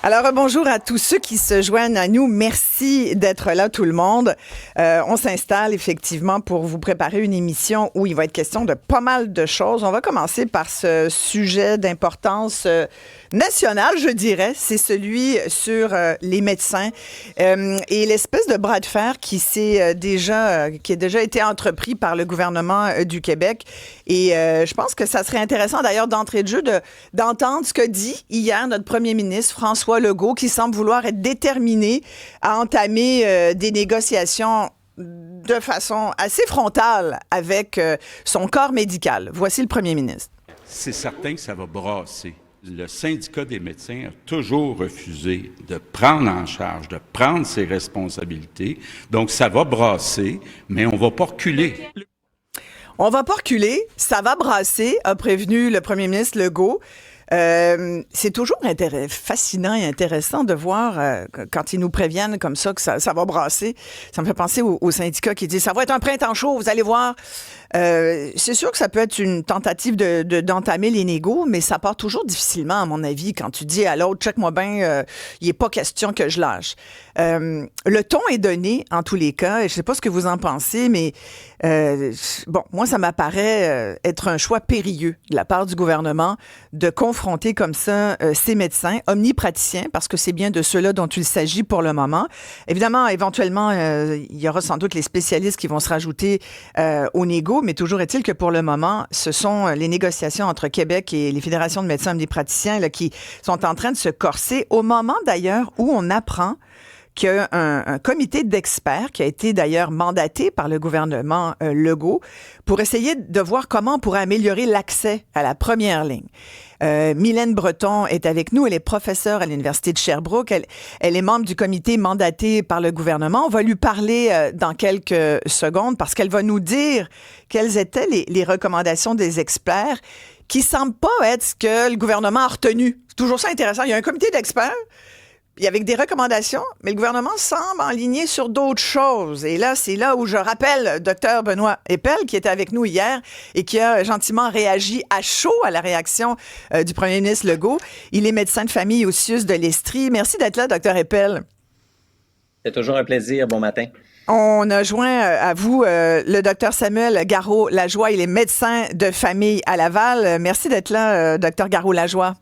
Alors, bonjour à tous ceux qui se joignent à nous. Merci d'être là, tout le monde. On s'installe effectivement pour vous préparer une émission où il va être question de pas mal de choses. On va commencer par ce sujet d'importance nationale, je dirais. C'est celui sur les médecins et l'espèce de bras de fer qui a déjà été entrepris par le gouvernement du Québec. Et je pense que ça serait intéressant d'ailleurs d'entrée de jeu d'entendre ce que dit hier notre premier ministre François Legault, qui semble vouloir être déterminé à entamer des négociations de façon assez frontale avec son corps médical. Voici le premier ministre. C'est certain que ça va brasser. Le syndicat des médecins a toujours refusé de prendre en charge, de prendre ses responsabilités. Donc, ça va brasser, mais on ne va pas reculer. On va pas reculer, ça va brasser, a prévenu le premier ministre Legault. C'est toujours fascinant et intéressant de voir quand ils nous préviennent comme ça que ça va brasser. Ça me fait penser aux syndicats qui disent « ça va être un printemps chaud, vous allez voir ». C'est sûr que ça peut être une tentative d'entamer les négos, mais ça part toujours difficilement, à mon avis, quand tu dis à l'autre, check-moi bien, il n'est pas question que je lâche. Le ton est donné, en tous les cas, et je ne sais pas ce que vous en pensez, mais moi, ça m'apparaît être un choix périlleux de la part du gouvernement de confronter comme ça ces médecins omnipraticiens, parce que c'est bien de ceux-là dont il s'agit pour le moment. Évidemment, éventuellement, il y aura sans doute les spécialistes qui vont se rajouter aux négos, mais toujours est-il que pour le moment, ce sont les négociations entre Québec et les fédérations de médecins omnipraticiens là, qui sont en train de se corser, au moment d'ailleurs où on apprend qu'il y a un comité d'experts qui a été d'ailleurs mandaté par le gouvernement Legault pour essayer de voir comment on pourrait améliorer l'accès à la première ligne. Mylène Breton est avec nous. Elle est professeure à l'Université de Sherbrooke. Elle est membre du comité mandaté par le gouvernement. On va lui parler dans quelques secondes parce qu'elle va nous dire quelles étaient les recommandations des experts qui semblent pas être ce que le gouvernement a retenu. C'est toujours ça intéressant. Il y a un comité d'experts avec des recommandations, mais le gouvernement semble enligné sur d'autres choses. Et là, c'est là où je rappelle Dr Benoît Eppel, qui était avec nous hier et qui a gentiment réagi à chaud à la réaction du premier ministre Legault. Il est médecin de famille au CIUS de l'Estrie. Merci d'être là, Dr Eppel. C'est toujours un plaisir. Bon matin. On a joint à vous le docteur Samuel Garot-Lajoie. Il est médecin de famille à Laval. Merci d'être là, docteur Garot-Lajoie.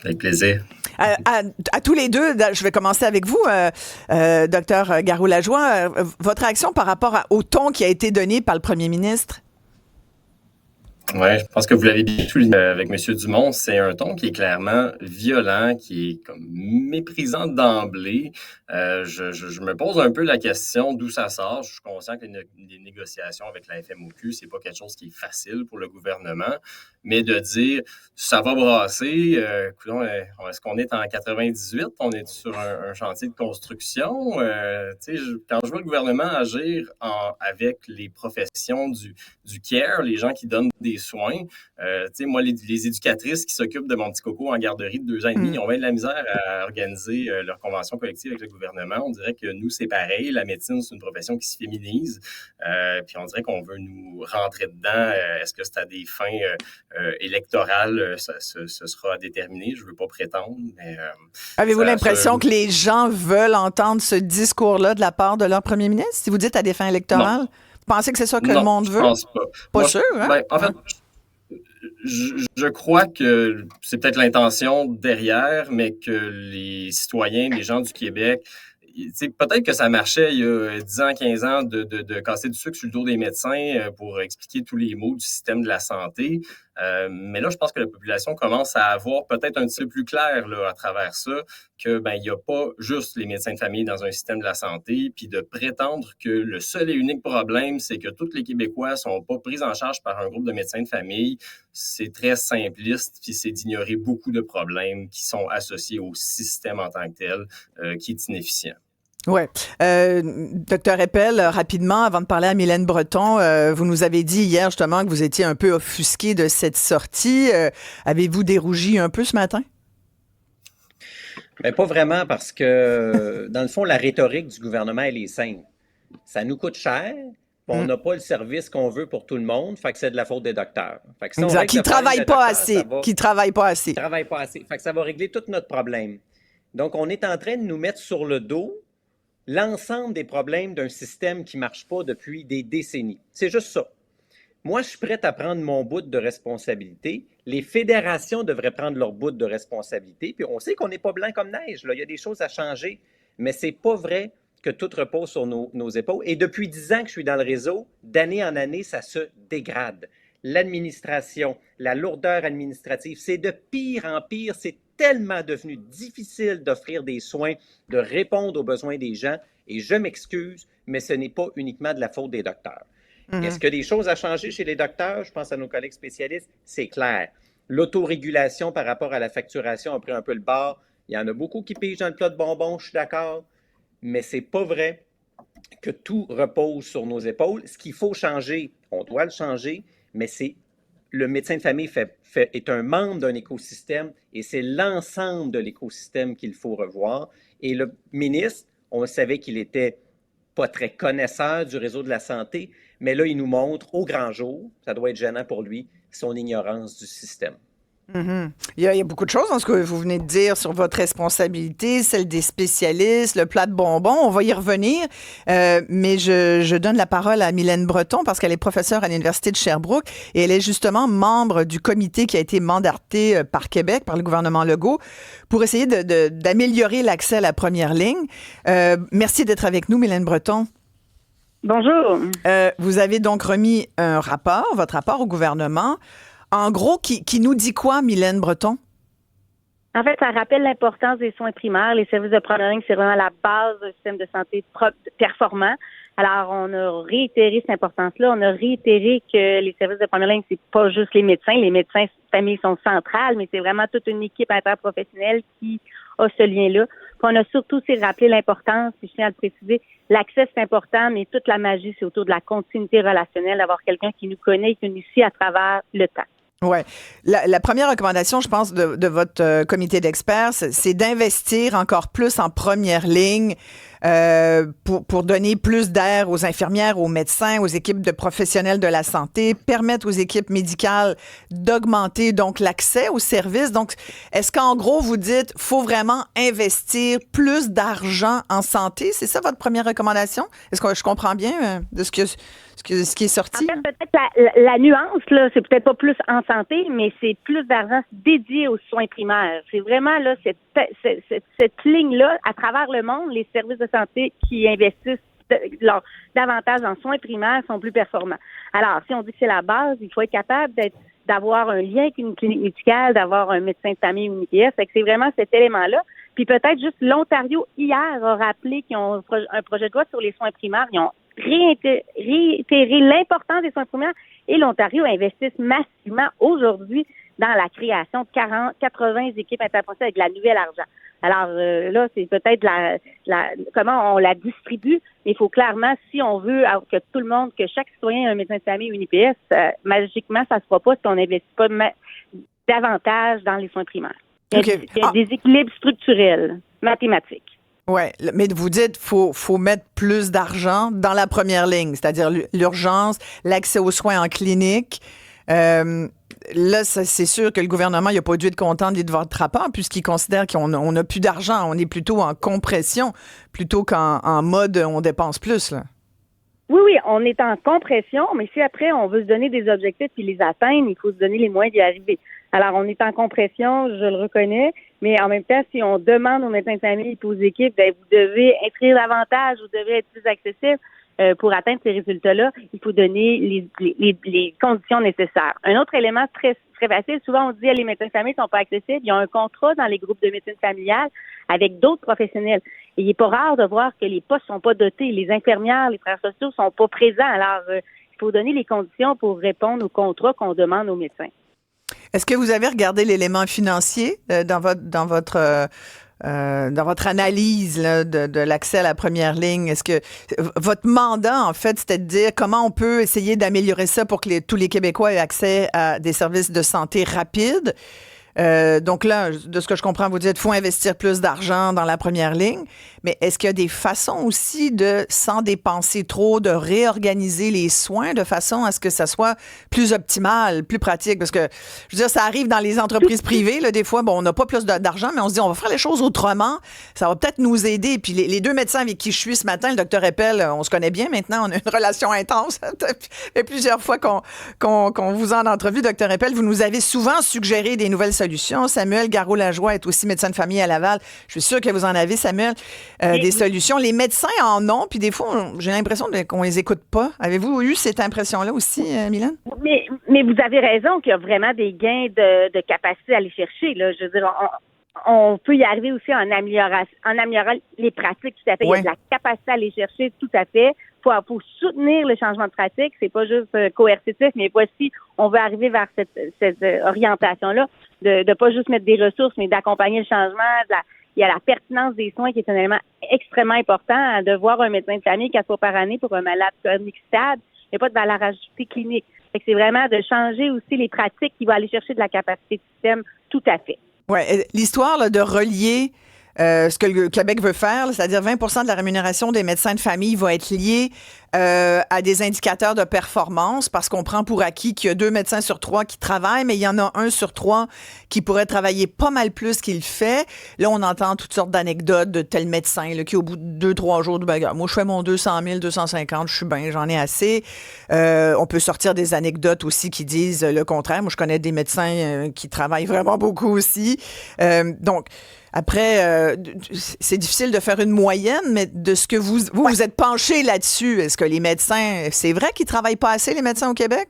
Avec plaisir. À tous les deux, je vais commencer avec vous, docteur Garot-Lajoie. Votre réaction par rapport au ton qui a été donné par le premier ministre? Oui, je pense que vous l'avez dit avec M. Dumont, c'est un ton qui est clairement violent, qui est comme méprisant d'emblée. Je me pose un peu la question d'où ça sort. Je suis conscient que les négociations avec la FMOQ, c'est pas quelque chose qui est facile pour le gouvernement, mais de dire ça va brasser, est-ce qu'on est en 98? On est sur un chantier de construction? Quand je vois le gouvernement agir avec les professions du care, les gens qui donnent des soins. Moi, les éducatrices qui s'occupent de mon petit coco en garderie de 2 ans et demi, ils ont bien de la misère à organiser leur convention collective avec le gouvernement. On dirait que nous, c'est pareil. La médecine, c'est une profession qui se féminise. Puis on dirait qu'on veut nous rentrer dedans. Est-ce que c'est à des fins électorales? Ce sera à déterminer. Je ne veux pas prétendre. Mais, avez-vous l'impression que les gens veulent entendre ce discours-là de la part de leur premier ministre? Si vous dites à des fins électorales? Non. Vous pensez que c'est ça que le monde veut? Non, je pense pas. Pas sûr, hein? En fait, je crois que c'est peut-être l'intention derrière, mais que les citoyens, les gens du Québec, peut-être que ça marchait il y a 10 ans, 15 ans de casser du sucre sur le dos des médecins pour expliquer tous les maux du système de la santé. Mais là, je pense que la population commence à avoir peut-être un petit peu plus clair là, à travers ça que il n'y a pas juste les médecins de famille dans un système de la santé, puis de prétendre que le seul et unique problème, c'est que tous les Québécois ne sont pas pris en charge par un groupe de médecins de famille. C'est très simpliste, puis c'est d'ignorer beaucoup de problèmes qui sont associés au système en tant que tel, qui est inefficient. Oui. Docteur Eppel, rapidement, avant de parler à Mylène Breton, vous nous avez dit hier justement que vous étiez un peu offusqué de cette sortie. Avez-vous dérougi un peu ce matin? Bien, pas vraiment, parce que, dans le fond, la rhétorique du gouvernement, elle est simple. Ça nous coûte cher, On n'a pas le service qu'on veut pour tout le monde, fait que c'est de la faute des docteurs. Fait que si on Exact. règle Qui le problème travaillent des pas docteurs, assez. ça va- Qui travaillent pas assez. travaille pas assez. Fait que ça va régler tout notre problème. Donc, on est en train de nous mettre sur le dos l'ensemble des problèmes d'un système qui ne marche pas depuis des décennies. C'est juste ça. Moi, je suis prête à prendre mon bout de responsabilité. Les fédérations devraient prendre leur bout de responsabilité. Puis on sait qu'on n'est pas blanc comme neige, là. Il y a des choses à changer. Mais c'est pas vrai que tout repose sur nos épaules. Et depuis 10 ans que je suis dans le réseau, d'année en année, ça se dégrade. L'administration, la lourdeur administrative, c'est de pire en pire. C'est tellement devenu difficile d'offrir des soins, de répondre aux besoins des gens. Et je m'excuse, mais ce n'est pas uniquement de la faute des docteurs. Est-ce que des choses à changer chez les docteurs? Je pense à nos collègues spécialistes. C'est clair. L'autorégulation par rapport à la facturation a pris un peu le bord. Il y en a beaucoup qui pigent dans le plat de bonbons, je suis d'accord. Mais c'est pas vrai que tout repose sur nos épaules. Ce qu'il faut changer, on doit le changer, mais c'est le médecin de famille est un membre d'un écosystème et c'est l'ensemble de l'écosystème qu'il faut revoir. Et le ministre, on savait qu'il était pas très connaisseur du réseau de la santé, mais là, il nous montre au grand jour, ça doit être gênant pour lui, son ignorance du système. Il y a beaucoup de choses dans ce que vous venez de dire sur votre responsabilité, celle des spécialistes, le plat de bonbons. On va y revenir, mais je donne la parole à Mylène Breton parce qu'elle est professeure à l'Université de Sherbrooke et elle est justement membre du comité qui a été mandaté par Québec, par le gouvernement Legault, pour essayer d'améliorer l'accès à la première ligne. Merci d'être avec nous, Mylène Breton. Bonjour. Vous avez donc remis votre rapport au gouvernement. En gros, qui nous dit quoi, Mylène Breton? En fait, ça rappelle l'importance des soins primaires. Les services de première ligne, c'est vraiment la base d'un système de santé performant. Alors, on a réitéré cette importance-là. On a réitéré que les services de première ligne, c'est pas juste les médecins. Les médecins familles sont centrales, mais c'est vraiment toute une équipe interprofessionnelle qui a ce lien-là. Puis on a surtout aussi rappelé l'importance, puis je tiens à le préciser, l'accès, c'est important, mais toute la magie, c'est autour de la continuité relationnelle, d'avoir quelqu'un qui nous connaît et qui nous suit à travers le temps. Oui. La première recommandation, je pense, de votre comité d'experts, c'est d'investir encore plus en première ligne pour donner plus d'air aux infirmières, aux médecins, aux équipes de professionnels de la santé, permettre aux équipes médicales d'augmenter donc l'accès aux services. Donc, est-ce qu'en gros, vous dites, faut vraiment investir plus d'argent en santé? C'est ça votre première recommandation? Est-ce que je comprends bien de ce qui est sorti? En fait, peut-être la nuance, là, c'est peut-être pas plus en santé, mais c'est plus d'argent dédié aux soins primaires. C'est vraiment là cette ligne-là, à travers le monde, les services de santé qui investissent davantage en soins primaires sont plus performants. Alors, si on dit que c'est la base, il faut être capable d'avoir un lien avec une clinique médicale, d'avoir un médecin de famille ou une IPS. Fait que c'est vraiment cet élément-là. Puis peut-être juste l'Ontario, hier, a rappelé qu'ils ont un projet de loi sur les soins primaires. Ils ont réitéré l'importance des soins primaires et l'Ontario investisse massivement aujourd'hui dans la création de 80 équipes interprofessionnelles avec de la nouvelle argent. Alors là, c'est peut-être comment on la distribue, mais il faut clairement, si on veut que tout le monde, que chaque citoyen ait un médecin de famille ou une IPS, magiquement, ça ne se fera pas si on n'investit pas davantage dans les soins primaires. Il y a des équilibres structurels, mathématiques. Oui, mais vous dites faut mettre plus d'argent dans la première ligne, c'est-à-dire l'urgence, l'accès aux soins en clinique. Là, c'est sûr que le gouvernement n'a pas dû être content de votre rapport puisqu'il considère qu'on n'a plus d'argent. On est plutôt en compression plutôt qu'en mode on dépense plus, là. Oui, on est en compression, mais si après on veut se donner des objectifs et les atteindre, il faut se donner les moyens d'y arriver. Alors, on est en compression, je le reconnais, mais en même temps, si on demande aux médecins de famille et aux équipes, vous devez inscrire davantage, vous devez être plus accessible pour atteindre ces résultats-là, il faut donner les conditions nécessaires. Un autre élément très très facile, souvent on dit les médecins de famille ne sont pas accessibles, il y a un contrat dans les groupes de médecine familiale avec d'autres professionnels. Et il n'est pas rare de voir que les postes sont pas dotés, les infirmières, les travailleurs sociaux sont pas présents. Alors, il faut donner les conditions pour répondre aux contrats qu'on demande aux médecins. Est-ce que vous avez regardé l'élément financier dans votre analyse là, de l'accès à la première ligne? Est-ce que votre mandat, en fait, c'était de dire comment on peut essayer d'améliorer ça pour que tous les Québécois aient accès à des services de santé rapides? Donc là, de ce que je comprends, vous dites, il faut investir plus d'argent dans la première ligne. Mais est-ce qu'il y a des façons aussi de, sans dépenser trop, de réorganiser les soins de façon à ce que ça soit plus optimal, plus pratique? Parce que, je veux dire, ça arrive dans les entreprises privées. Là, des fois, bon, on n'a pas plus d'argent, mais on se dit, on va faire les choses autrement. Ça va peut-être nous aider. Puis les deux médecins avec qui je suis ce matin, le docteur Eppel, on se connaît bien maintenant. On a une relation intense. Ça fait plusieurs fois qu'on vous a en entrevue, docteur Eppel. Vous nous avez souvent suggéré des nouvelles solutions. Samuel Garot-Lajoie est aussi médecin de famille à Laval. Je suis sûre que vous en avez, Samuel, des solutions. Les médecins en ont, puis des fois, j'ai l'impression qu'on les écoute pas. Avez-vous eu cette impression-là aussi, Mylène? Mais vous avez raison qu'il y a vraiment des gains de capacité à aller chercher. Là. Je veux dire, on peut y arriver aussi en améliorant les pratiques, tout à fait. Ouais. Il y a de la capacité à aller chercher, tout à fait. Faut soutenir le changement de pratique. C'est pas juste coercitif, mais voici, on veut arriver vers cette orientation-là, de pas juste mettre des ressources, mais d'accompagner le changement. Il y a la pertinence des soins qui est un élément extrêmement important. De voir un médecin de famille 4 fois par année pour un malade chronique stable, il n'y a pas de valeur ajoutée clinique. Fait que c'est vraiment de changer aussi les pratiques qui vont aller chercher de la capacité de système, tout à fait. Oui, l'histoire là, de relier ce que le Québec veut faire, là, c'est-à-dire 20 de la rémunération des médecins de famille va être liée à des indicateurs de performance parce qu'on prend pour acquis qu'il y a 2 médecins sur 3 qui travaillent, mais il y en a 1 sur 3 qui pourrait travailler pas mal plus qu'il fait. Là, on entend toutes sortes d'anecdotes de tel médecin là, qui, au bout de 2-3 jours de bagarre, moi, je fais mon 200 000, 250, je suis bien, j'en ai assez. On peut sortir des anecdotes aussi qui disent le contraire. Moi, je connais des médecins qui travaillent vraiment beaucoup aussi. Donc, après, c'est difficile de faire une moyenne, mais de ce que vous êtes penché là-dessus, est-ce que les médecins, c'est vrai qu'ils travaillent pas assez, les médecins au Québec?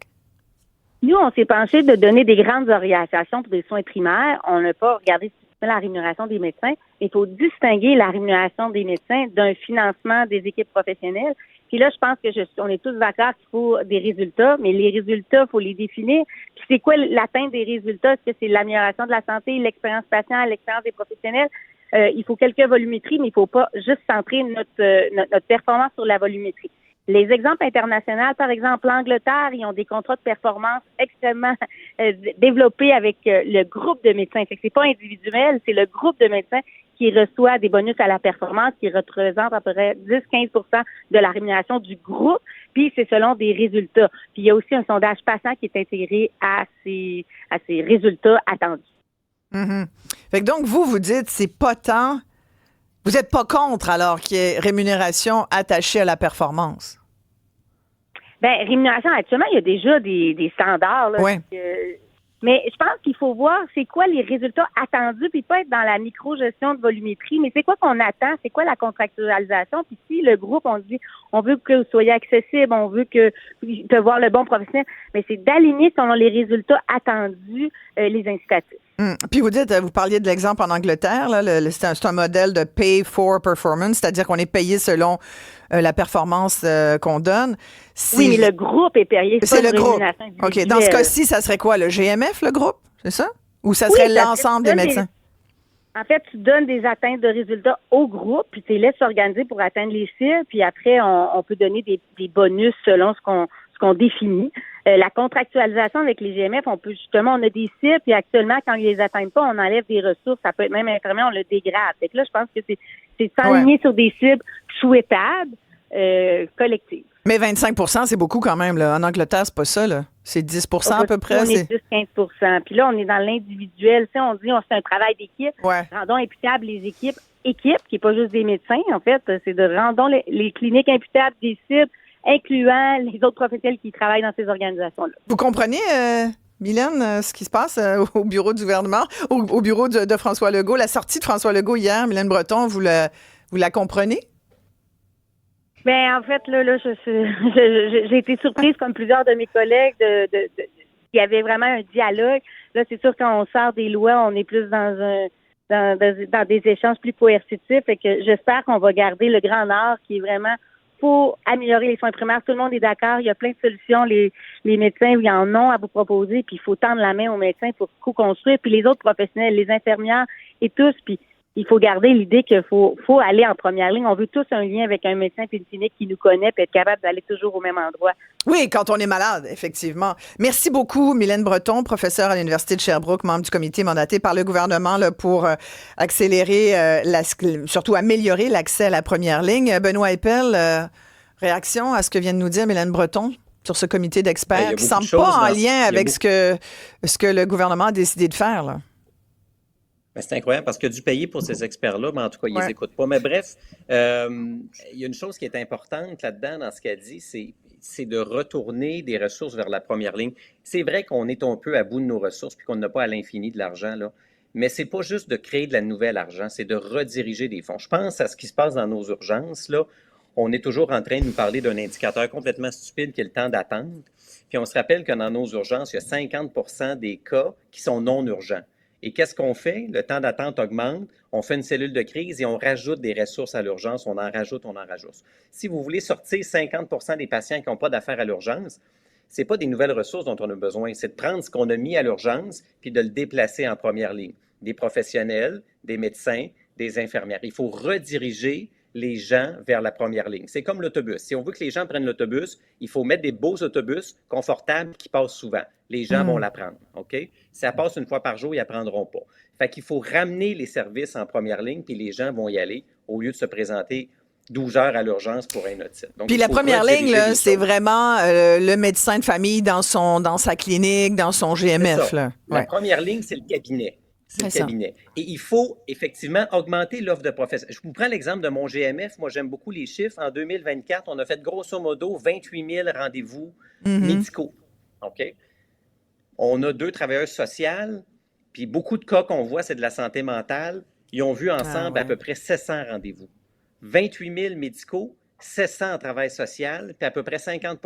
Nous, on s'est penché de donner des grandes orientations pour des soins primaires. On n'a pas regardé la rémunération des médecins. Il faut distinguer la rémunération des médecins d'un financement des équipes professionnelles. Puis là, je pense que on est tous d'accord qu'il faut des résultats, mais les résultats, il faut les définir. Puis c'est quoi l'atteinte des résultats? Est-ce que c'est l'amélioration de la santé, l'expérience patient, l'expérience des professionnels? Il faut quelques volumétries, mais il ne faut pas juste centrer notre performance sur la volumétrie. Les exemples internationaux, par exemple, l'Angleterre, ils ont des contrats de performance extrêmement développés avec le groupe de médecins. Fait que c'est pas individuel, c'est le groupe de médecins qui reçoit des bonus à la performance qui représente à peu près 10-15 de la rémunération du groupe, puis c'est selon des résultats. Puis il y a aussi un sondage patient qui est intégré à ces résultats attendus. Mm-hmm. Fait que donc, vous dites, c'est pas tant... Vous n'êtes pas contre, alors, qu'il y ait rémunération attachée à la performance? Bien, rémunération, actuellement, il y a déjà des standards. Là, ouais. Mais je pense qu'il faut voir c'est quoi les résultats attendus, puis pas être dans la micro-gestion de volumétrie, mais c'est quoi qu'on attend, c'est quoi la contractualisation, puis si le groupe, on dit, on veut que vous soyez accessible, on veut que voir le bon professionnel, mais c'est d'aligner selon les résultats attendus les incitatifs. Puis vous parliez de l'exemple en Angleterre, là, c'est un modèle de pay for performance, c'est-à-dire qu'on est payé selon la performance qu'on donne. Oui, mais le groupe est payé. C'est le groupe. OK. Dans ce cas-ci, ça serait quoi? Le GMF, le groupe? C'est ça? Ou ça serait l'ensemble des médecins? En fait, tu donnes des atteintes de résultats au groupe, puis tu les laisses s'organiser pour atteindre les cibles, puis après, on peut donner des bonus selon ce qu'on définit. La contractualisation avec les GMF, on a des cibles, puis actuellement, quand ils les atteignent pas, on enlève des ressources, ça peut être même infirmier, on le dégrade. Fait que là, je pense que c'est s'aligner sur des cibles souhaitables, collectives. Mais 25 c'est beaucoup quand même, là. En Angleterre, c'est pas ça, là. C'est 10 à peu près. On est 10-15 Puis là, on est dans l'individuel. Tu sais, on dit, c'est un travail d'équipe. Ouais. Rendons imputables les équipes, qui n'est pas juste des médecins, en fait. C'est de rendons les cliniques imputables des cibles, incluant les autres professionnels qui travaillent dans ces organisations-là. Vous comprenez, Mylène, ce qui se passe au bureau du gouvernement, au bureau de François Legault, la sortie de François Legault hier, Mylène Breton, vous la comprenez? Ben en fait, là, j'ai été surprise, comme plusieurs de mes collègues, qu'il y avait vraiment un dialogue. Là, c'est sûr, quand on sort des lois, on est plus dans des échanges plus coercitifs. Et que j'espère qu'on va garder le grand art qui est vraiment pour améliorer les soins primaires. Tout le monde est d'accord. Il y a plein de solutions. Les médecins, ils en ont à vous proposer. Puis il faut tendre la main aux médecins pour co-construire. Puis les autres professionnels, les infirmières et tous. Puis il faut garder l'idée qu'il faut aller en première ligne. On veut tous un lien avec un médecin puis une clinique qui nous connaît puis être capable d'aller toujours au même endroit. Oui, quand on est malade, effectivement. Merci beaucoup, Mylène Breton, professeure à l'Université de Sherbrooke, membre du comité mandaté par le gouvernement là, pour accélérer, surtout améliorer l'accès à la première ligne. Benoît Eppel, réaction à ce que vient de nous dire Mylène Breton sur ce comité d'experts qui ne semble pas en lien avec ce que le gouvernement a décidé de faire, là. Ben, c'est incroyable parce que du payer pour ces experts-là, mais en tout cas, ils les écoutent pas. Mais bref, il y a une chose qui est importante là-dedans, dans ce qu'elle dit, c'est de retourner des ressources vers la première ligne. C'est vrai qu'on est un peu à bout de nos ressources puis qu'on n'a pas à l'infini de l'argent, là. Mais c'est pas juste de créer de la nouvelle argent, c'est de rediriger des fonds. Je pense à ce qui se passe dans nos urgences, là. On est toujours en train de nous parler d'un indicateur complètement stupide qui est le temps d'attente. Puis on se rappelle que dans nos urgences, il y a 50% des cas qui sont non urgents. Et qu'est-ce qu'on fait? Le temps d'attente augmente, on fait une cellule de crise et on rajoute des ressources à l'urgence, on en rajoute. Si vous voulez sortir 50% des patients qui n'ont pas d'affaires à l'urgence, ce n'est pas des nouvelles ressources dont on a besoin, c'est de prendre ce qu'on a mis à l'urgence puis de le déplacer en première ligne. Des professionnels, des médecins, des infirmières. Il faut rediriger les gens vers la première ligne. C'est comme l'autobus. Si on veut que les gens prennent l'autobus, il faut mettre des beaux autobus confortables qui passent souvent. Les gens vont l'apprendre, OK? Si ça passe une fois par jour, ils n'apprendront pas. Fait qu'il faut ramener les services en première ligne, puis les gens vont y aller au lieu de se présenter 12 heures à l'urgence pour un otite. Donc, puis la première ligne, là, c'est vraiment le médecin de famille dans sa clinique, dans son GMF. Là. La première ligne, c'est le cabinet. C'est le cabinet. Et il faut effectivement augmenter l'offre de professionnels. Je vous prends l'exemple de mon GMF. Moi, j'aime beaucoup les chiffres. En 2024, on a fait grosso modo 28 000 rendez-vous médicaux. OK? On a 2 travailleuses sociales, puis beaucoup de cas qu'on voit, c'est de la santé mentale. Ils ont vu ensemble à peu près 700 rendez-vous. 28 000 médicaux, 700 en travail social, puis à peu près 50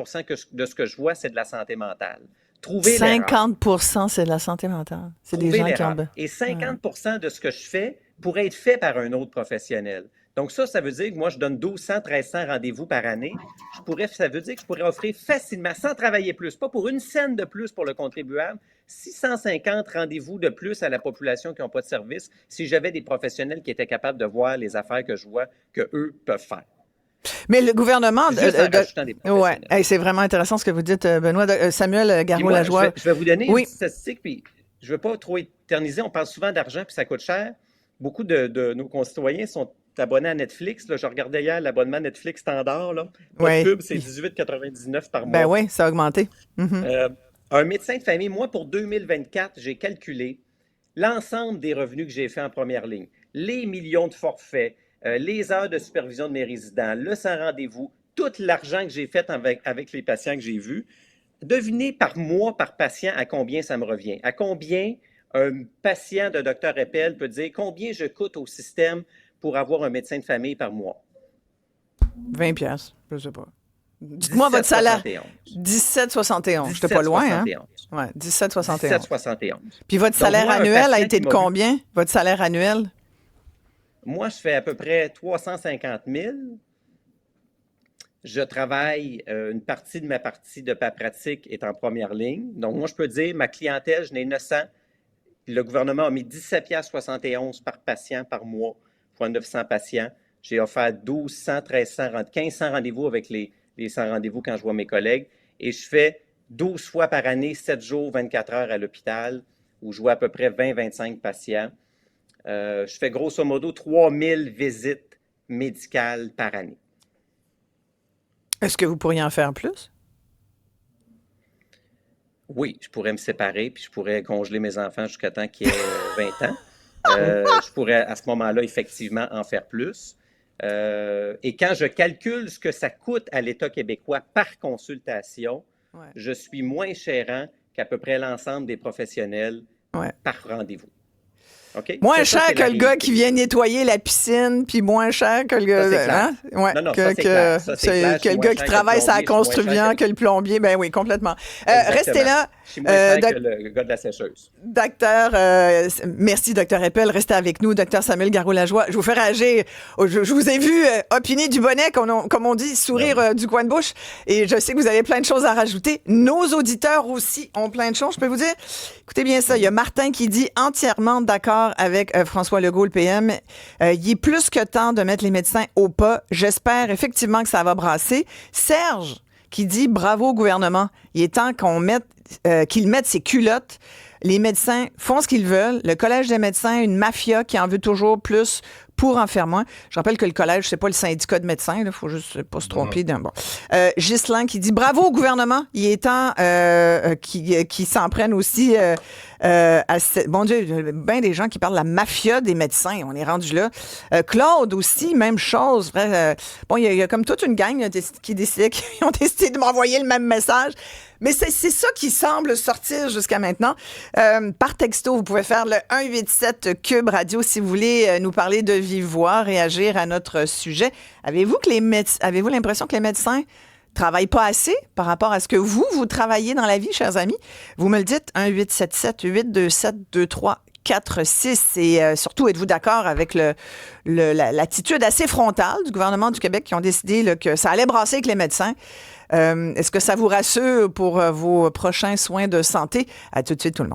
de ce que je vois, c'est de la santé mentale. 50 c'est de la santé mentale. C'est des gens qui ont... Et 50 de ce que je fais pourrait être fait par un autre professionnel. Donc ça veut dire que moi, je donne 1200, 1300 rendez-vous par année. Ça veut dire que je pourrais offrir facilement, sans travailler plus, pas pour une scène de plus pour le contribuable, 650 rendez-vous de plus à la population qui n'ont pas de service si j'avais des professionnels qui étaient capables de voir les affaires que je vois qu'eux peuvent faire. Mais le gouvernement... c'est vraiment intéressant ce que vous dites, Benoît. Samuel Garot-Lajoie. Je vais vous donner une statistique, puis je ne veux pas trop éterniser. On parle souvent d'argent, puis ça coûte cher. Beaucoup de nos concitoyens sont abonnés à Netflix. Là, je regardais hier l'abonnement Netflix standard. Là. Le pub, c'est 18,99 par mois. Ben oui, ça a augmenté. Un médecin de famille, moi, pour 2024, j'ai calculé l'ensemble des revenus que j'ai fait en première ligne. Les millions de forfaits, les heures de supervision de mes résidents, le sans rendez-vous, tout l'argent que j'ai fait avec les patients que j'ai vus. Devinez par mois, par patient, à combien ça me revient. À combien un patient de Dr Eppel peut dire combien je coûte au système pour avoir un médecin de famille par mois? 20 piastres, je ne sais pas. Dites-moi votre salaire. 17,71. Je n'étais pas loin, hein? Oui, 17,71. 17,71. Puis votre salaire annuel a été de combien? Votre salaire annuel? Moi, je fais à peu près 350 000. Je travaille, une partie de ma partie de ma pratique est en première ligne. Donc, moi, je peux dire, ma clientèle, je n'ai 900. Le gouvernement a mis 17,71 par patient par mois pour 900 patients. J'ai offert 1200, 1300, 1500 rendez-vous avec les 100 rendez-vous quand je vois mes collègues. Et je fais 12 fois par année, 7 jours, 24 heures à l'hôpital, où je vois à peu près 20-25 patients. Je fais grosso modo 3000 visites médicales par année. Est-ce que vous pourriez en faire plus? Oui, je pourrais me séparer, puis je pourrais congeler mes enfants jusqu'à temps qu'ils aient 20 ans. Je pourrais, à ce moment-là, effectivement, en faire plus. Et quand je calcule ce que ça coûte à l'État québécois par consultation, je suis moins chérant qu'à peu près l'ensemble des professionnels par rendez-vous. Okay? Moins cher que le gars qui vient nettoyer la piscine, puis moins cher que le gars... que le gars qui travaille sur la construction, que le plombier. Ben oui, complètement. Restez là. Je suis moins fier que le gars de la sécheuse. Docteur, merci, docteur Eppel. Restez avec nous. Docteur Samuel Garot-Lajoie, je vous fais réagir. Je vous ai vu opiner du bonnet, comme on dit, sourire du coin de bouche. Et je sais que vous avez plein de choses à rajouter. Nos auditeurs aussi ont plein de choses. Je peux vous dire, écoutez bien ça. Il y a Martin qui dit entièrement d'accord avec François Legault, le PM. Il est plus que temps de mettre les médecins au pas. J'espère effectivement que ça va brasser. Serge qui dit bravo au gouvernement. Il est temps qu'il mette ses culottes. Les médecins font ce qu'ils veulent. Le Collège des médecins, une mafia qui en veut toujours plus pour en faire moins. Je rappelle que le collège, c'est pas le syndicat de médecins. Il faut juste pas se tromper. Bon. Ghislain qui dit bravo au gouvernement. Il est temps qu'il s'en prenne aussi bon Dieu, bien des gens qui parlent de la mafia des médecins. On est rendu là. Claude aussi, même chose. Bon, il y a comme toute une gang qui ont décidé de m'envoyer le même message. Mais c'est ça qui semble sortir jusqu'à maintenant. Par texto, vous pouvez faire le 187 Cube Radio si vous voulez nous parler de vive voix, réagir à notre sujet. Avez-vous l'impression que les médecins travaillent pas assez par rapport à ce que vous travaillez dans la vie, chers amis? Vous me le dites, 1-877-827-2346. Et surtout, êtes-vous d'accord avec l'attitude assez frontale du gouvernement du Québec qui ont décidé là, que ça allait brasser avec les médecins? Est-ce que ça vous rassure pour vos prochains soins de santé? À tout de suite, tout le monde.